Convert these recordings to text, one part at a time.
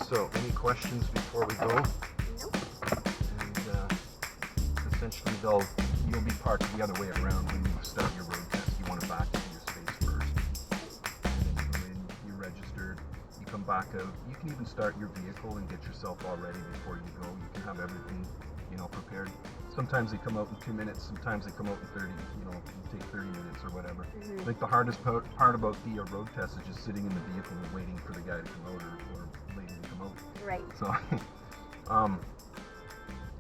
So, any questions before we go? Nope. And essentially, you'll be parked the other way around when you start your road test. You want to back into your space first. And then you come in, you're registered, you come back out. You can even start your vehicle and get yourself all ready before you go. You can have everything, prepared. Sometimes they come out in 2 minutes, sometimes they come out in 30, take 30 minutes or whatever. Mm-hmm. I think the hardest part about the road test is just sitting in the vehicle and waiting for the guy to come out or lady to come out. Right. So,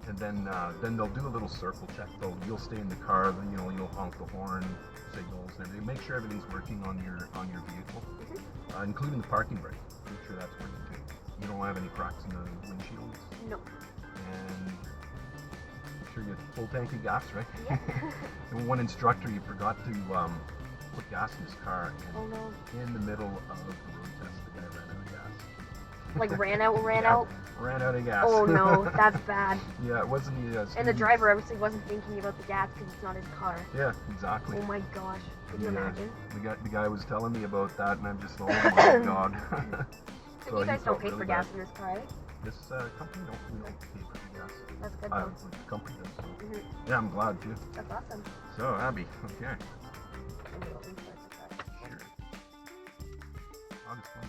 and then they'll do a little circle check. You'll stay in the car, you'll honk the horn, signals, and everything. Make sure everything's working on your vehicle, Mm-hmm. Including the parking brake. Make sure that's working too. You don't have any cracks in the windshields. No. And make sure you have full tank of gas, right? Yeah. And one instructor, you forgot to put gas in his car, and Oh no. in the middle of the road test, the guy ran out of gas. Like ran out? Ran out of gas. Oh no, that's bad. Yeah, it wasn't the. And the driver obviously wasn't thinking about the gas because it's not his car. Yeah, exactly. Oh my gosh, could you imagine? The guy was telling me about that, and I'm just, oh my god. So you guys don't pay for gas in this car, eh? This company, we don't pay for the gas. That's good though. The company does. So. Mm-hmm. Yeah, I'm glad too. That's awesome. So, Abby, okay. And we'll restart the car. Sure. August 1st.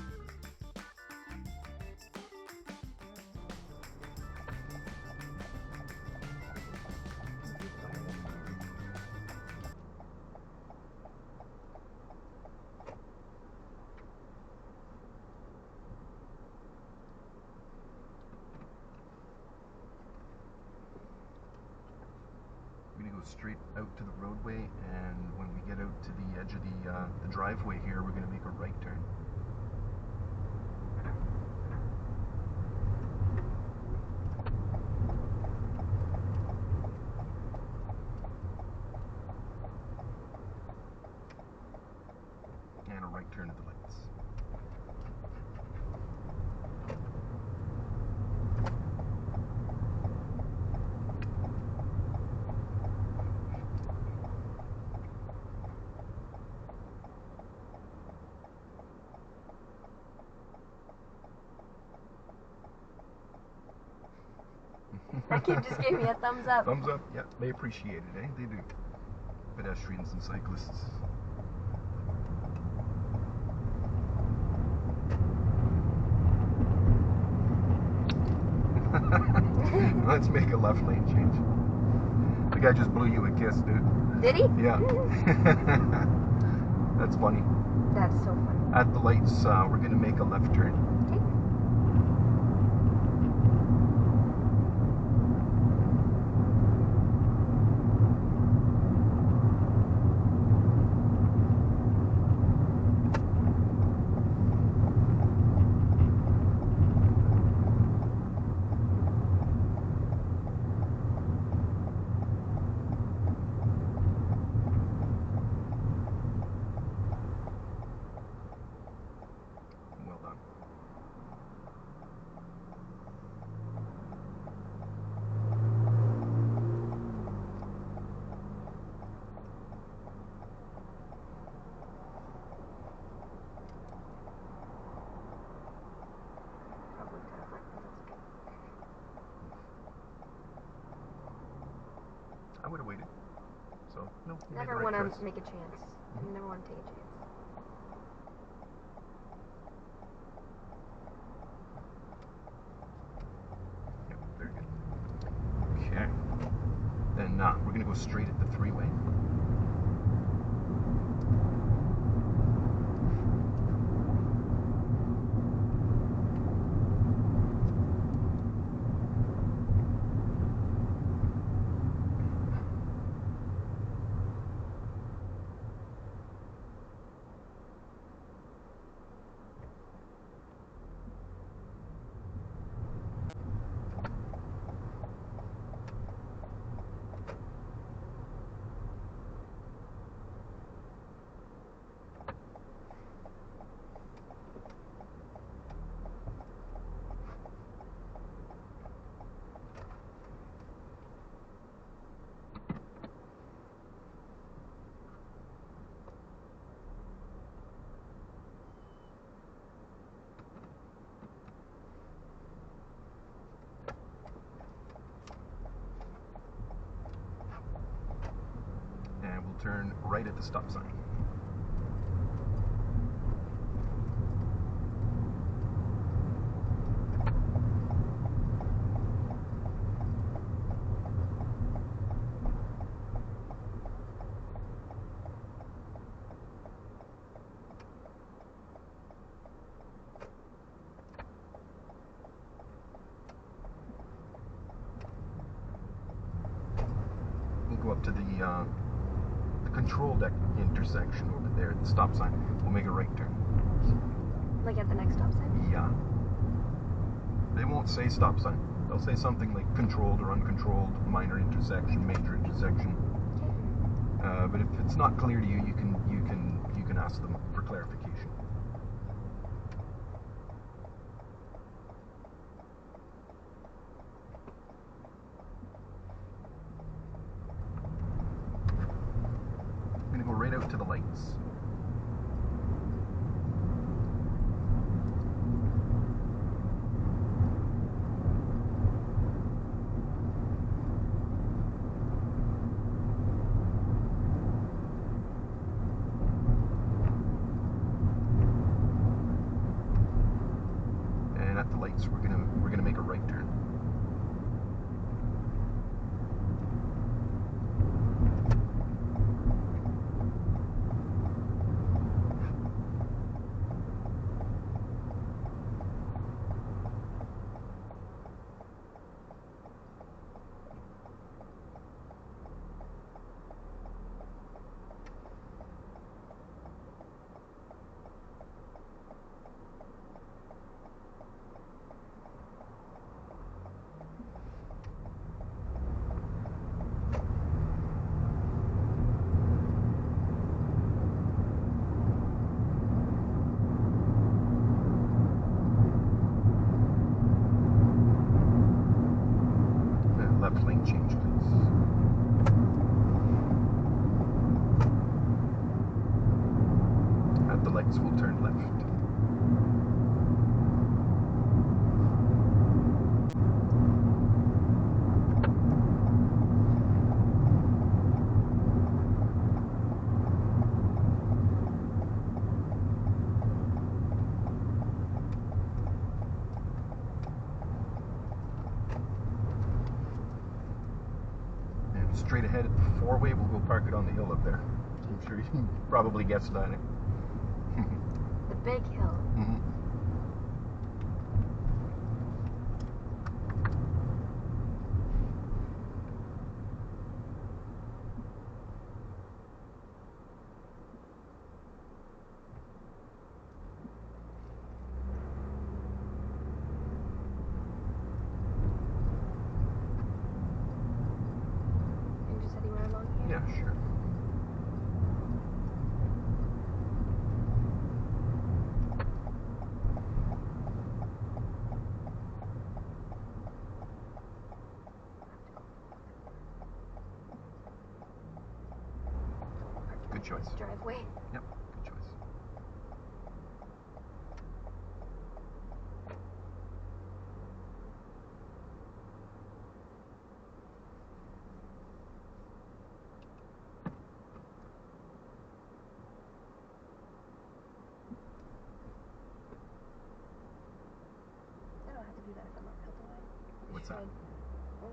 We're going to go straight out to the roadway, and when we get out to the edge of the driveway here, we're going to make a right turn. And a right turn at the lights. That kid just gave me a thumbs up. Thumbs up, yeah, they appreciate it, eh? They do. Pedestrians and cyclists. Let's make a left lane change. The guy just blew you a kiss, dude. Did he? Yeah. That's funny. That's so funny. At the lights, we're going to make a left turn. Okay. Well done. Probably could have went, but that's okay. I would have waited. So, no, you made the Never right want choice. to make a chance. You never want to take a chance. Yep, very good. Okay. Then we're going to go straight at the three-way. turn right at the stop sign. Go up to the control deck intersection over there at the stop sign. We'll make a right turn. Like at the next stop sign? Yeah. They won't say stop sign. They'll say something like controlled or uncontrolled, minor intersection, major intersection. But if it's not clear to you, you can ask them for clarification. I'm gonna go right out to the lights. And at the lights, we're gonna make a right turn. Left lane change, please. At the lights, we'll turn left. Straight ahead at the four-way, we'll go park it on the hill up there. I'm sure you probably guessed that. The big hill. Mm-hmm. Yeah, sure. Good choice. Driveway. Yep, good choice. I don't have to do that if I'm not out the way. What's that? Oh.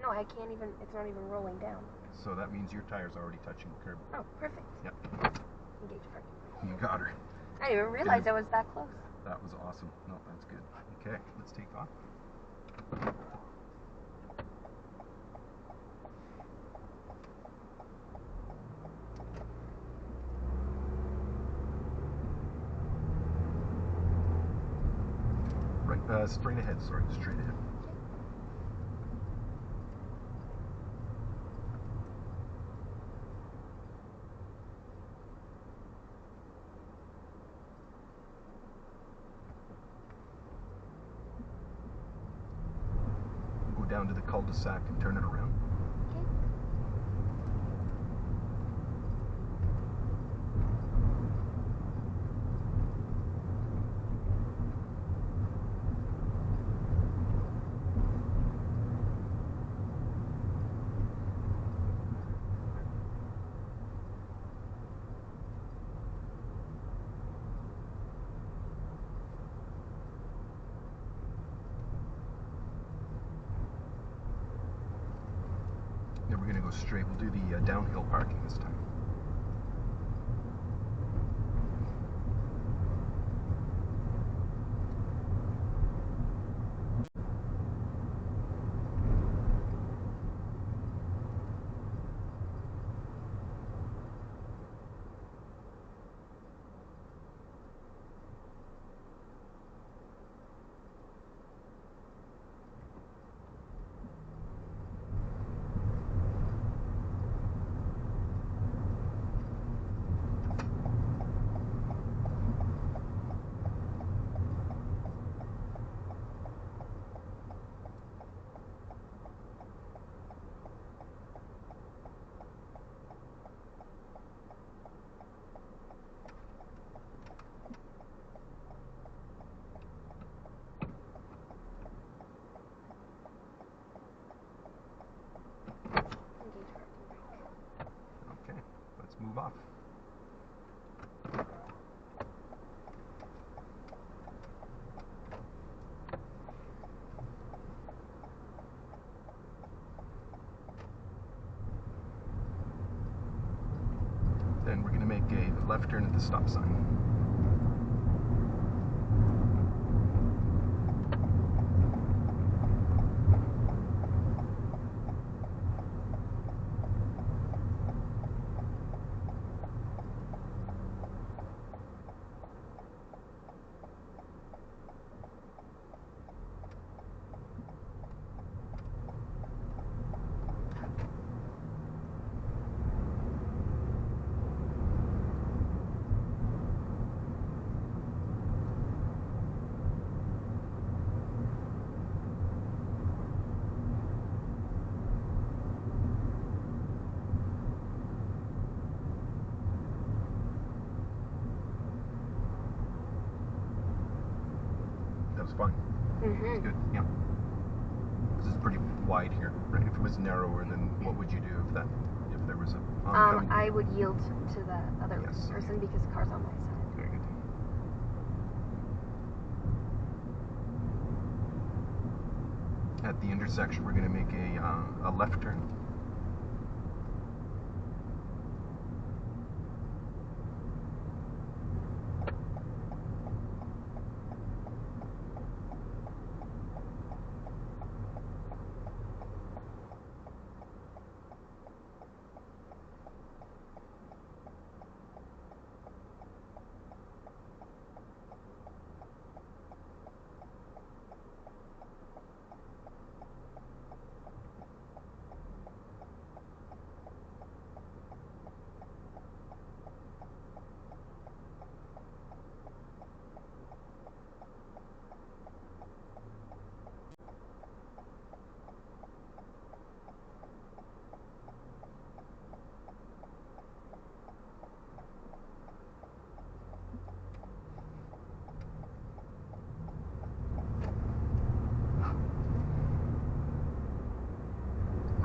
No, I can't even, it's not even rolling down. So that means your tire's already touching the curb. Oh, perfect. Yep. Engage parking. You got her. I didn't even realize I was that close. That was awesome. No, that's good. Okay, let's take off. Right, straight ahead, sorry, straight ahead. Go down to the cul-de-sac and turn it around. Okay. straight. We'll do the downhill parking this time. Okay, let's move off. Then we're going to make a left turn at the stop sign. That was fun. It's good, yeah. This is pretty wide here, right? If it was narrower, then what would you do if there was a oncoming? I would yield to the other person because the car's on my side. Very good. At the intersection, we're going to make a left turn.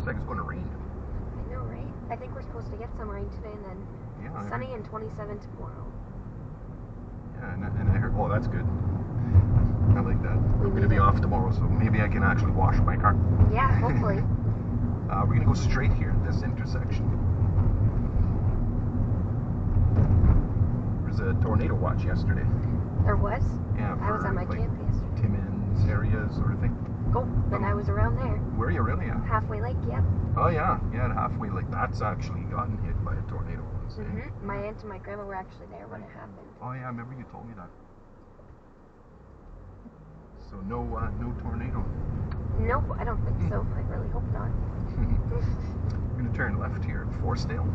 Looks like it's going to rain. I know, right? I think we're supposed to get some rain today and then sunny and 27 tomorrow. Yeah, and I heard, oh, that's good. I like that. I'm going to be off tomorrow, so maybe I can actually wash my car. Yeah, hopefully. We're going to go straight here at this intersection. There was a tornado watch yesterday. There was? Yeah. I was on my camp yesterday. Timmins area sort of thing. Oh, then I was around there. Were you really? Yeah. Halfway Lake, yep. Oh yeah, yeah, Halfway Lake. That's actually gotten hit by a tornado once. My aunt and my grandma were actually there when it happened. Oh yeah, I remember you told me that. So no tornado. Nope, I don't think so. I really hope not. We're gonna turn left here at Forestdale.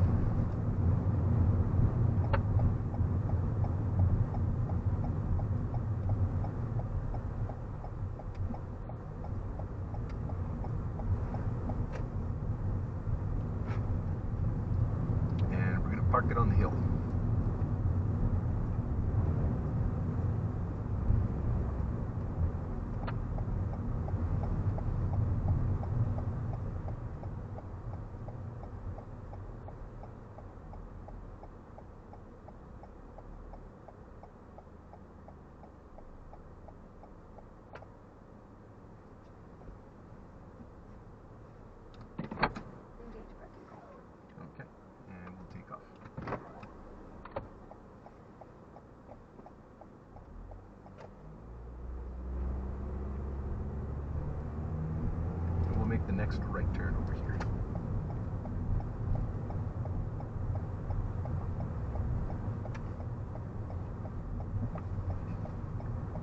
And we're gonna park it on the hill. next right turn over here.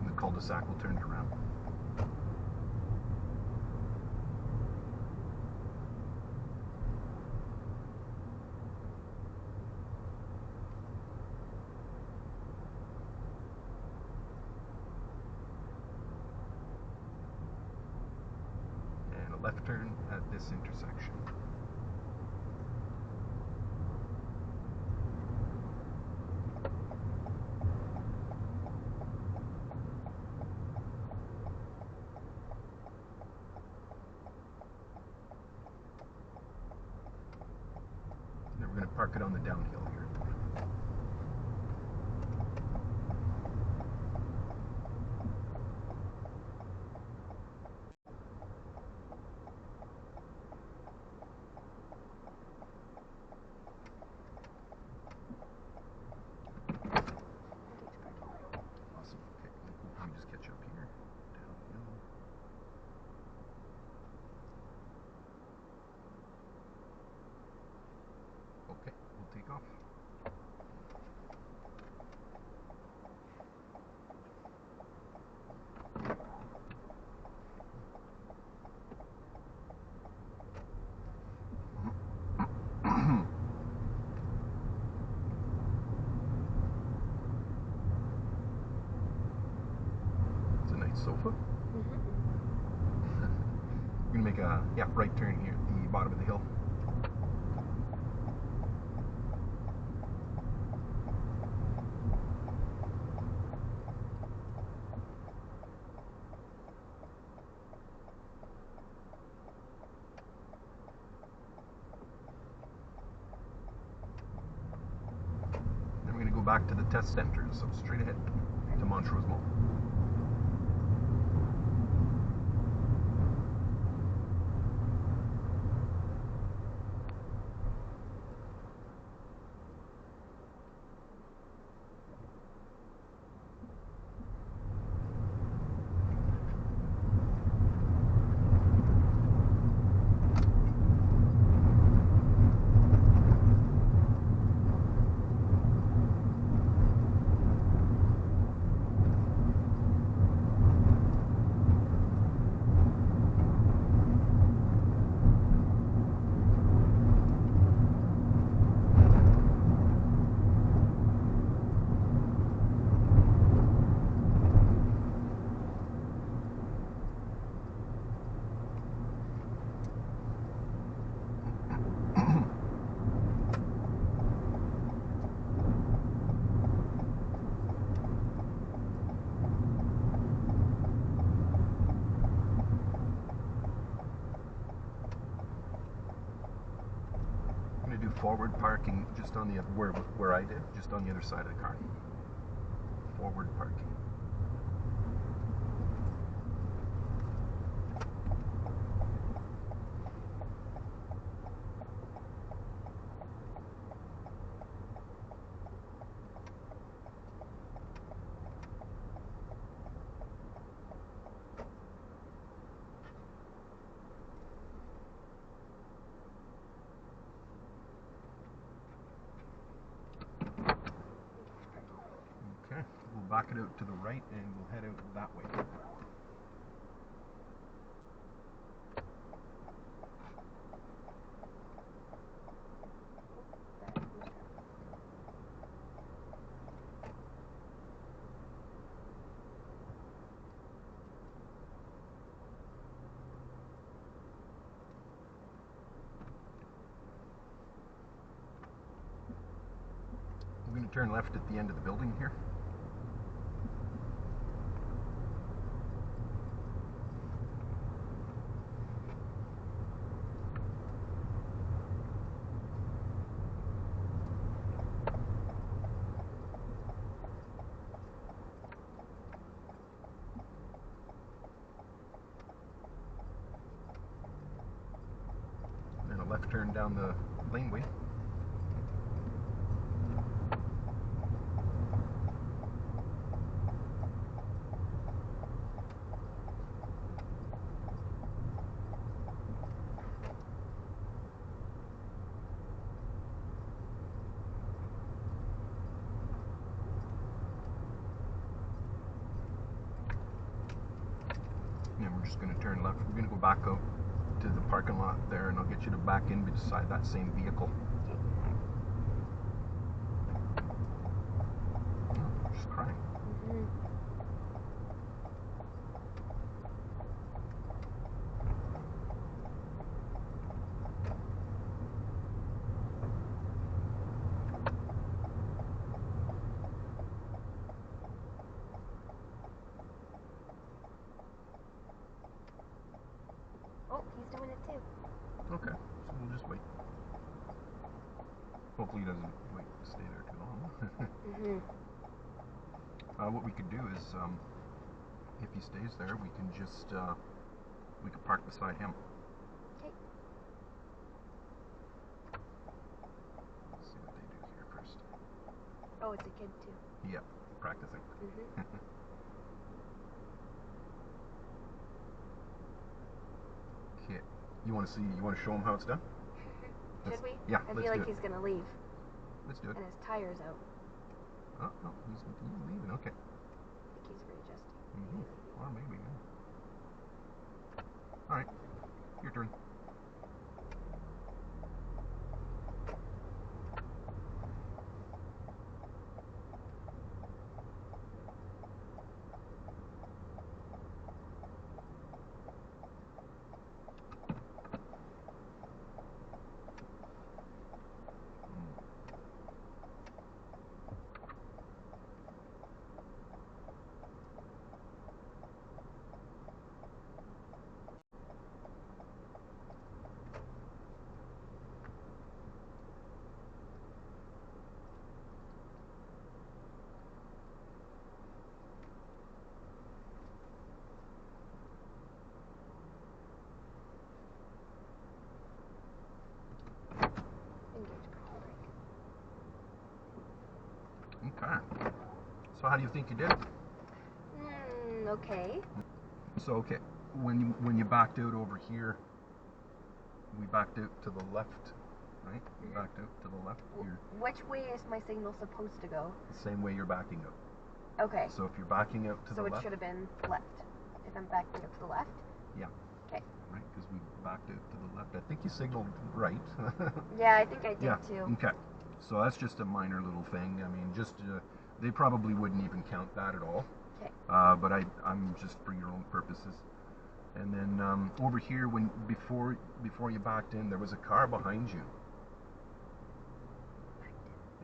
And the cul-de-sac will turn it around. And a left turn at this intersection. Then we're going to park it on the downhill here. Awesome. Okay, let me just catch up here. Downhill. Okay, we'll take off. It's a nice sofa. We're gonna make a right turn here at the bottom of the hill. Then we're gonna go back to the test center, so straight ahead to Montrose Mall. Do forward parking just on the where I did, just on the other side of the car. Forward parking. Okay, we'll back it out to the right and we'll head out that way. I'm going to turn left at the end of the building here. And a left turn down the laneway. just going to turn left. We're going to go back out to the parking lot there, and I'll get you to back in beside that same vehicle. Oh, she's crying. Oh, he's doing it too. Okay, so we'll just wait. Hopefully he doesn't stay there too long. What we could do is, if he stays there, we can just, we could park beside him. Okay. Let's see what they do here first. Oh, it's a kid too. Yeah, practicing. Okay, you want to show him how it's done? Should we? Yeah, I let's feel do like it. he's gonna leave. Let's do it. And his tire's out. Oh, no, he's leaving, okay. I think he's readjusting. Or maybe, yeah. Alright, your turn. Okay. So how do you think you did? Okay. So okay, when you backed out over here, we backed out to the left, right? You backed out to the left. Which way is my signal supposed to go? The same way you're backing out. Okay. So if you're backing out to the left. So it should have been left. If I'm backing up to the left? Yeah. Okay. Right, because we backed out to the left. I think you signaled right. Yeah, I think I did too. Okay. So that's just a minor little thing. I mean, just they probably wouldn't even count that at all. Okay. But I'm just for your own purposes. And then over here, before you backed in, there was a car behind you.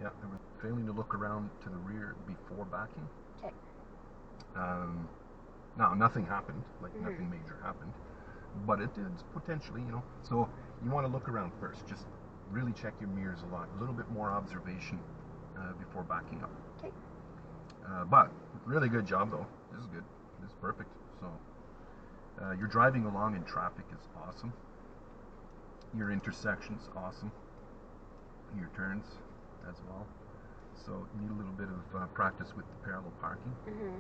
Yeah, they were failing to look around to the rear before backing. Okay. Now nothing happened, nothing major happened, but it did potentially, So you want to look around first. Just really check your mirrors a lot. A little bit more observation before backing up. Okay. But really good job though. This is good. This is perfect. So your driving along in traffic is awesome. Your intersections awesome. Your turns as well. So you need a little bit of practice with the parallel parking. And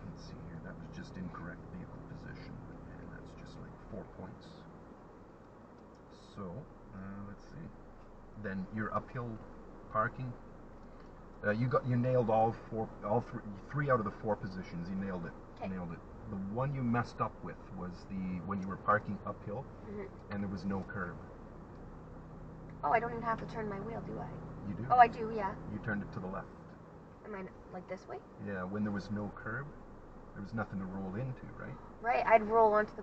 let's see here. That was just incorrect vehicle position, and that's just like 4 points. So let's see. Then your uphill parking. You nailed three out of the 4 positions. You nailed it. Okay. Nailed it. The one you messed up with was when you were parking uphill, and there was no curb. Oh, I don't even have to turn my wheel, do I? You do. Oh, I do, yeah. You turned it to the left. Am I like this way? Yeah. When there was no curb, there was nothing to roll into, right? Right. I'd roll onto the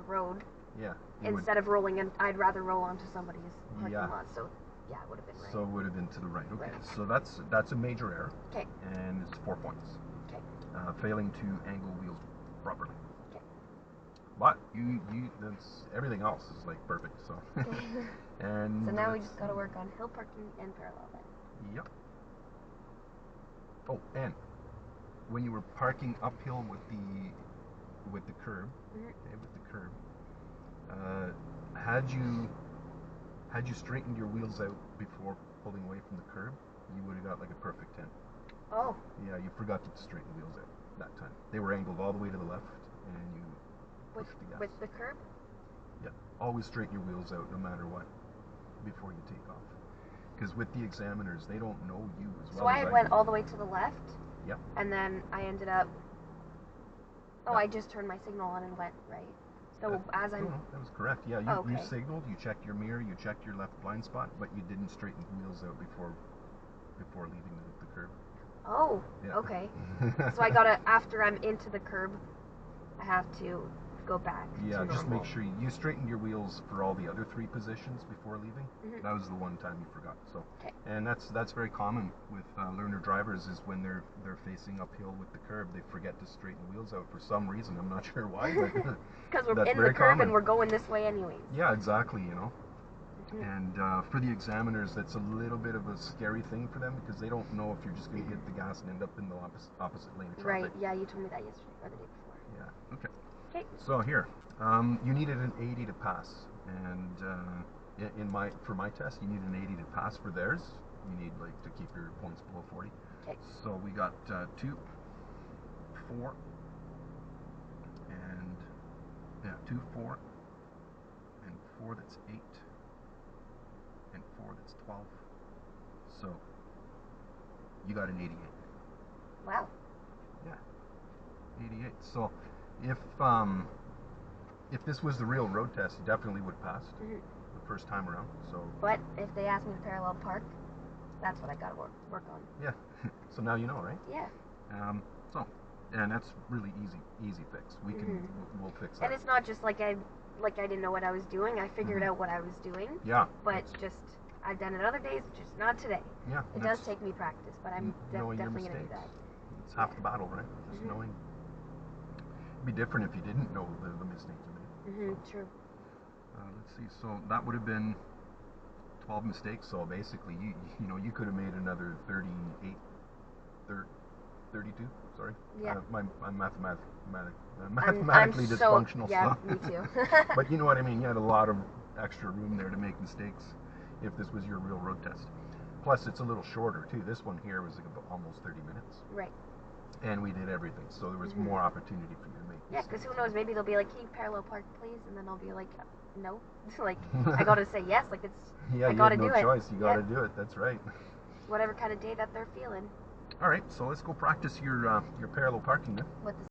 road. Yeah. Instead of rolling in, I'd rather roll onto somebody's parking lot. So yeah, it would have been right. So it would have been to the right. Okay. Right. So that's a major error. Okay. And it's 4 points. Okay. Failing to angle wheels properly. Okay. But that's everything else is like perfect. So. And so now we just got to work on hill parking and parallel then. Yep. Oh, and when you were parking uphill with the curb, had you straightened your wheels out before pulling away from the curb, you would have got like a perfect 10. Oh. Yeah, you forgot to straighten the wheels out that time. They were angled all the way to the left, and you pushed the gas. With the curb? Yeah. Always straighten your wheels out no matter what before you take off. Because with the examiners, they don't know you as well as I do. So I went all the way to the left. Yep. And then I ended up Oh, I just turned my signal on and went right. So as I'm... No, that was correct. Yeah, you signaled, you checked your mirror, you checked your left blind spot, but you didn't straighten the wheels out before leaving the curb. Oh, yeah. Okay. So I gotta, after I'm into the curb, I have to go back. Yeah, just make sure you straightened your wheels for all the other 3 positions before leaving. Mm-hmm. That was the one time you forgot. So, and that's very common with learner drivers, is when they're facing uphill with the curb, they forget to straighten the wheels out for some reason. I'm not sure why, but because we're in the curb and we're going this way anyways. Yeah, exactly. And for the examiners, that's a little bit of a scary thing for them, because they don't know if you're just going to hit the gas and end up in the opposite lane of traffic. Right. Yeah, you told me that yesterday or the day before. Yeah. Okay. So here, you needed an 80 to pass, and for my test, you need an 80 to pass. For theirs, you need to keep your points below 40. Okay. So we got 2, 4, and 2, 4, and 4. That's 8, and 4. That's 12. So you got an 88. Wow. Yeah. 88. So if this was the real road test, you definitely would have passed the first time around. So. But if they asked me to parallel park, that's what I gotta work on. Yeah. So now you know, right? Yeah. And that's really easy fix. We'll fix that. And it's not just like I didn't know what I was doing. I figured out what I was doing. Yeah. But I've done it other days, just not today. Yeah. It does take me practice, but I'm definitely gonna do that. It's half the battle, right? Just knowing. It'd be different if you didn't know the mistakes you made. True. Let's see. So that would have been 12 mistakes. So basically, you could have made another 38, 32. Sorry. Yeah. I'm mathematically dysfunctional. Yeah, me too. But you know what I mean. You had a lot of extra room there to make mistakes if this was your real road test. Plus, it's a little shorter too. This one here was almost 30 minutes. Right. And we did everything, so there was more opportunity for you to make mistakes. Yeah, because who knows, maybe they'll be like, can you parallel park, please? And then I'll be like, no. I gotta say yes, I gotta do it. Yeah, you have no choice, you gotta do it, that's right. Whatever kind of day that they're feeling. Alright, so let's go practice your parallel parking then. With the